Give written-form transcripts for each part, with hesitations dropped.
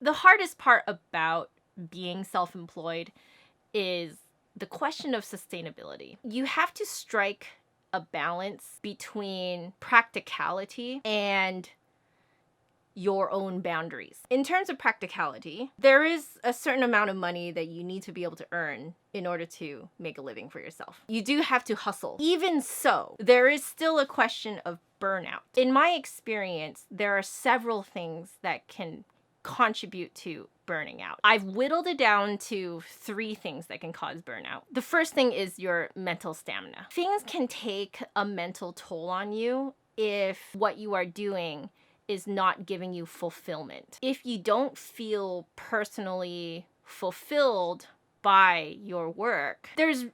The hardest part about being self-employed is the question of sustainability. You have to strike a balance between practicality and your own boundaries. In terms of practicality, there is a certain amount of money that you need to be able to earn in order to make a living for yourself. You do have to hustle. Even so, there is still a question of burnout. In my experience, there are several things that can contribute to burning out. I've whittled it down to 3 things that can cause burnout. The first thing is your mental stamina. Things can take a mental toll on you if what you are doing is not giving you fulfillment. If you don't feel personally fulfilled by your work, there's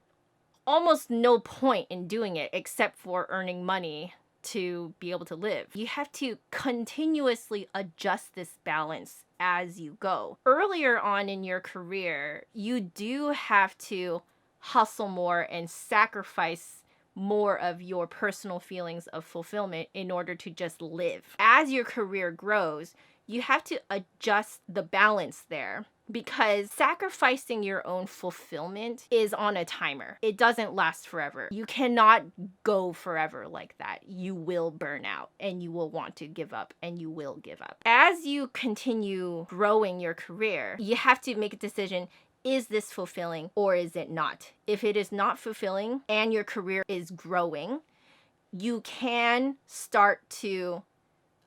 almost no point in doing it except for earning money to be able to live. You have to continuously adjust this balance as you go. Earlier on in your career, you do have to hustle more and sacrifice more of your personal feelings of fulfillment in order to just live. As your career grows, you have to adjust the balance there, because sacrificing your own fulfillment is on a timer. It doesn't last forever. You cannot go forever like that. You will burn out and you will want to give up and you will give up. As you continue growing your career, you have to make a decision. Is this fulfilling or is it not? If it is not fulfilling and your career is growing, you can start to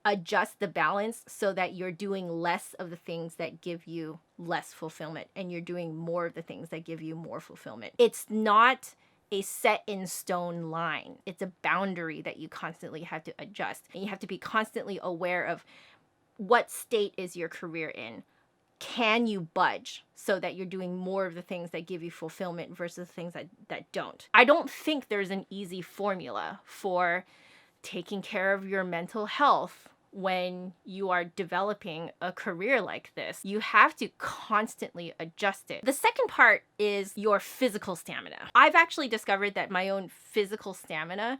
adjust the balance so that you're doing less of the things that give you less fulfillment and you're doing more of the things that give you more fulfillment. It's not a set in stone line. It's a boundary that you constantly have to adjust. And you have to be constantly aware of what state is your career in. Can you budge so that you're doing more of the things that give you fulfillment versus the things that don't? I don't think there's an easy formula for taking care of your mental health when you are developing a career like this. You have to constantly adjust it. The second part is your physical stamina. I've actually discovered that my own physical stamina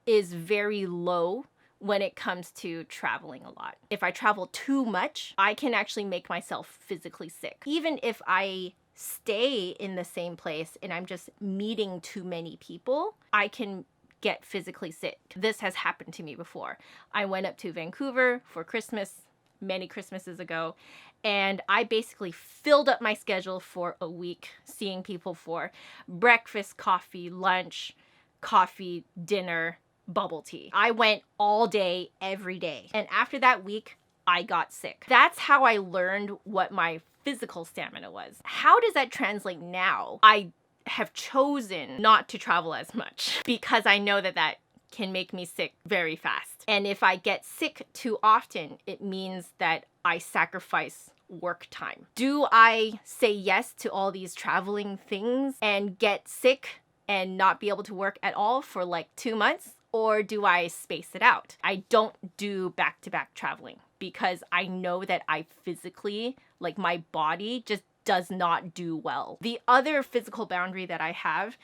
is very low when it comes to traveling a lot. If I travel too much, I can actually make myself physically sick. Even if I stay in the same place and I'm just meeting too many people, I can get physically sick. This has happened to me before. I went up to Vancouver for Christmas many Christmases ago, and I basically filled up my schedule for a week, seeing people for breakfast, coffee, lunch, coffee, dinner, bubble tea. I went all day, every day. And after that week, I got sick. That's how I learned what my physical stamina was. How does that translate now? I have chosen not to travel as much because I know that that can make me sick very fast. And if I get sick too often, it means that I sacrifice work time. Do I say yes to all these traveling things and get sick and not be able to work at all for like 2 months? Or do I space it out? I don't do back-to-back traveling because I know that I physically, like my body just does not do well. The other physical boundary that I have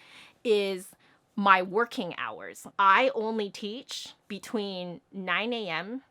is my working hours. I only teach between 9 a.m.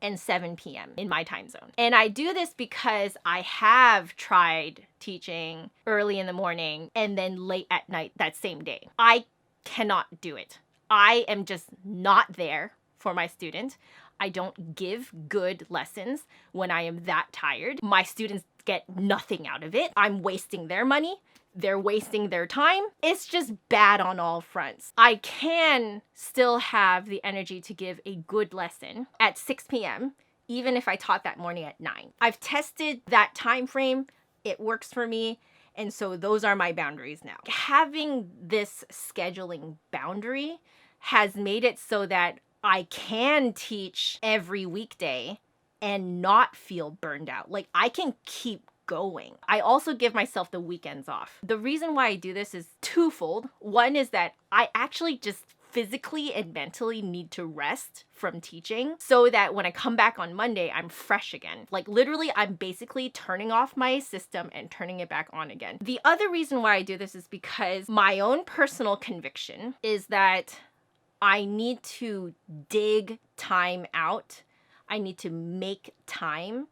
and 7 p.m. in my time zone. And I do this because I have tried teaching early in the morning and then late at night that same day. I cannot do it. I am just not there for my student. I don't give good lessons when I am that tired. My students get nothing out of it. I'm wasting their money. They're wasting their time. It's just bad on all fronts. I can still have the energy to give a good lesson at 6 p.m., even if I taught that morning at 9. I've tested that time frame. It works for me. And so those are my boundaries now. Having this scheduling boundary has made it so that I can teach every weekday and not feel burned out. Like I can keep going. I also give myself the weekends off. The reason why I do this is twofold. One is that I actually just physically and mentally need to rest from teaching so that when I come back on Monday, I'm fresh again. Like literally, I'm basically turning off my system and turning it back on again. The other reason why I do this is because my own personal conviction is that I need to dig time out. I need to make time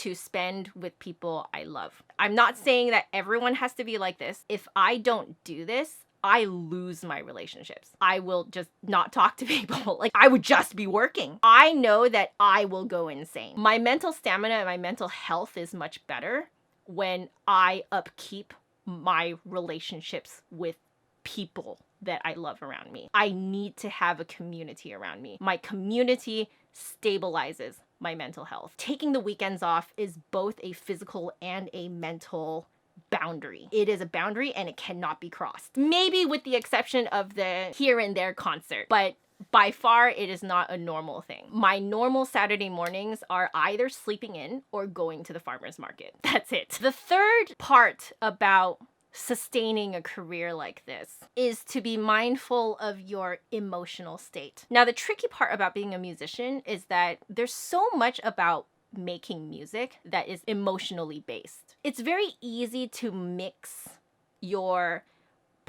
to spend with people I love. I'm not saying that everyone has to be like this. If I don't do this, I lose my relationships. I will just not talk to people. Like, I would just be working. I know that I will go insane. My mental stamina and my mental health is much better when I upkeep my relationships with people that I love around me. I need to have a community around me. My community stabilizes my mental health. Taking the weekends off is both a physical and a mental boundary. It is a boundary and it cannot be crossed. Maybe with the exception of the here and there concert, but by far it is not a normal thing. My normal Saturday mornings are either sleeping in or going to the farmer's market. That's it. The third part about sustaining a career like this is to be mindful of your emotional state. Now, the tricky part about being a musician is that there's so much about making music that is emotionally based. It's very easy to mix your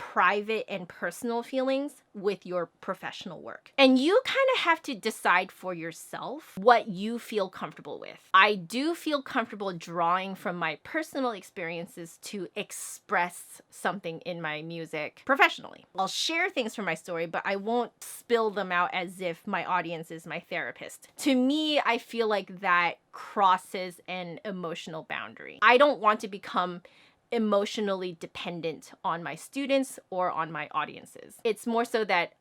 private and personal feelings with your professional work. And you kind of have to decide for yourself what you feel comfortable with. I do feel comfortable drawing from my personal experiences to express something in my music professionally. I'll share things from my story, but I won't spill them out as if my audience is my therapist. To me, I feel like that crosses an emotional boundary. I don't want to become emotionally dependent on my students or on my audiences. It's more so that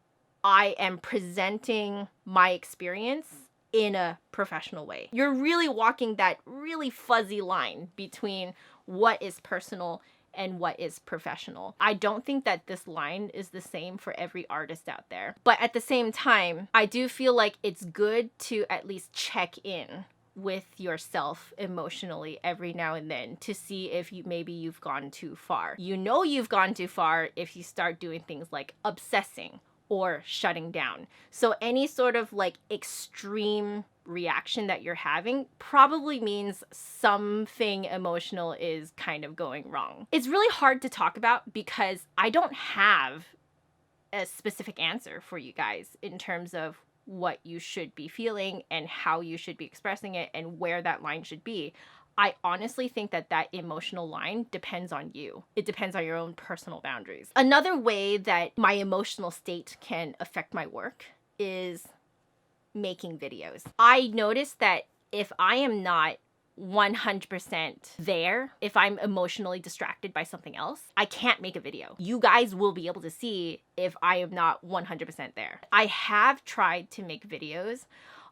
I am presenting my experience in a professional way. You're really walking that really fuzzy line between what is personal and what is professional. I don't think that this line is the same for every artist out there. But at the same time, I do feel like it's good to at least check in with yourself emotionally every now and then to see if maybe you've gone too far. You know you've gone too far if you start doing things like obsessing or shutting down. So any sort of like extreme reaction that you're having probably means something emotional is kind of going wrong. It's really hard to talk about because I don't have a specific answer for you guys in terms of what you should be feeling and how you should be expressing it and where that line should be. I honestly think that that emotional line depends on you. It depends on your own personal boundaries. Another way that my emotional state can affect my work is making videos. I noticed that if I am not 100% there, if I'm emotionally distracted by something else, I can't make a video. You guys will be able to see if I am not 100% there. I have tried to make videos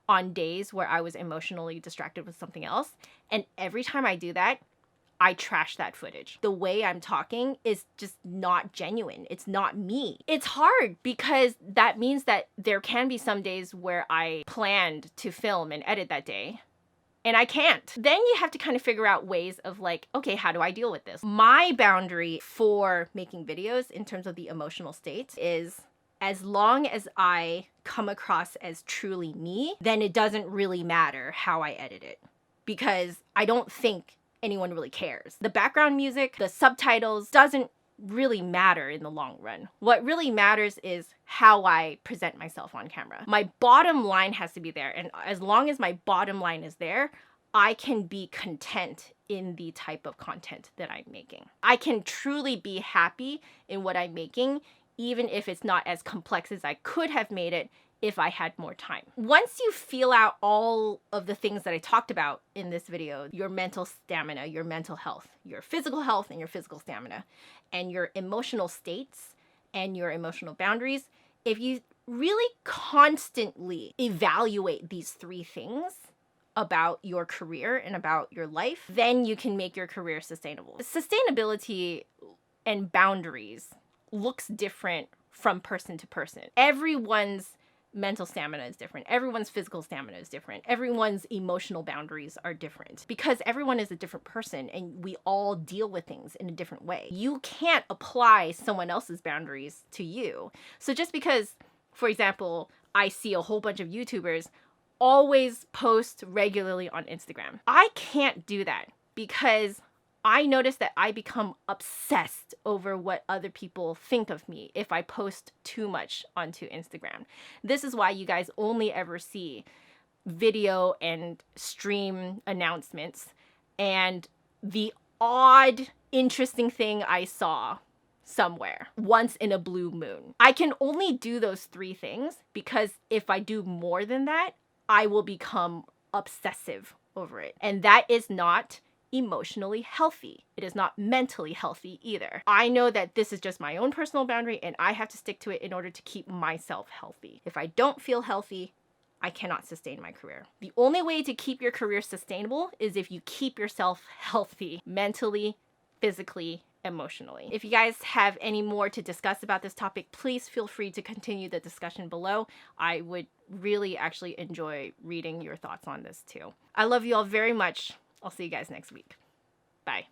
on days where I was emotionally distracted with something else, and every time I do that, I trash that footage. The way I'm talking is just not genuine. It's not me. It's hard because that means that there can be some days where I planned to film and edit that day, and I can't. Then you have to kind of figure out ways of like, okay, how do I deal with this? My boundary for making videos in terms of the emotional state is as long as I come across as truly me, then it doesn't really matter how I edit it because I don't think anyone really cares. The background music, the subtitles doesn't really matter in the long run. What really matters is how I present myself on camera. My bottom line has to be there, and as long as my bottom line is there, I can be content in the type of content that I'm making. I can truly be happy in what I'm making, even if it's not as complex as I could have made it if I had more time. Once you feel out all of the things that I talked about in this video, your mental stamina, your mental health, your physical health and your physical stamina, and your emotional states and your emotional boundaries, if you really constantly evaluate these three things about your career and about your life, then you can make your career sustainable. Sustainability and boundaries looks different from person to person. Everyone's mental stamina is different. Everyone's physical stamina is different. Everyone's emotional boundaries are different because everyone is a different person and we all deal with things in a different way. You can't apply someone else's boundaries to you. So just because, for example, I see a whole bunch of YouTubers always post regularly on Instagram, I can't do that because I notice that I become obsessed over what other people think of me if I post too much onto Instagram. This is why you guys only ever see video and stream announcements and the odd, interesting thing I saw somewhere once in a blue moon. I can only do those 3 things because if I do more than that, I will become obsessive over it. And that is not emotionally healthy. It is not mentally healthy either. I know that this is just my own personal boundary and I have to stick to it in order to keep myself healthy. If I don't feel healthy, I cannot sustain my career. The only way to keep your career sustainable is if you keep yourself healthy mentally, physically, emotionally. If you guys have any more to discuss about this topic, please feel free to continue the discussion below. I would really actually enjoy reading your thoughts on this too. I love you all very much. I'll see you guys next week. Bye.